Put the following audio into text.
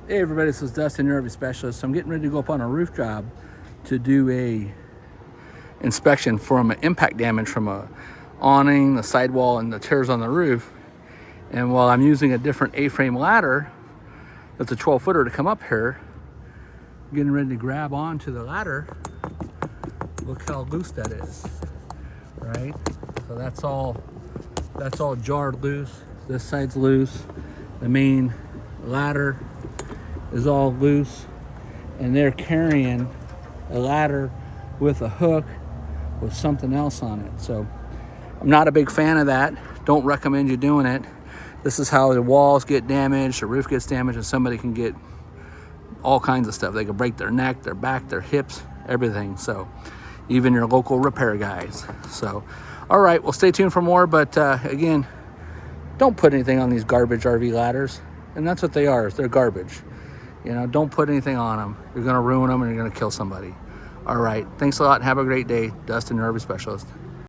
Hey everybody, this is Dustin, your RV specialist. So I'm getting ready to go up on a roof job to do a inspection from impact damage from a awning, the sidewall, and the tears on the roof. And while I'm using a different A-frame ladder, that's a 12-footer to come up here, I'm getting ready to grab onto the ladder. Look how loose that is, right? So that's all jarred loose. This side's loose. The main ladder is all loose, and they're carrying a ladder with a hook with something else on it. So I'm not a big fan of that. Don't recommend you doing it. This is how the walls get damaged, the roof gets damaged, and somebody can get all kinds of stuff. They can break their neck, their back, their hips, everything. So even your local repair guys. So all right, well, stay tuned for more. But again, don't put anything on these garbage RV ladders. And that's what they are, is they're garbage. You know, don't put anything on them. You're gonna ruin them and you're gonna kill somebody. All right, thanks a lot and have a great day. Dustin, your RV specialist.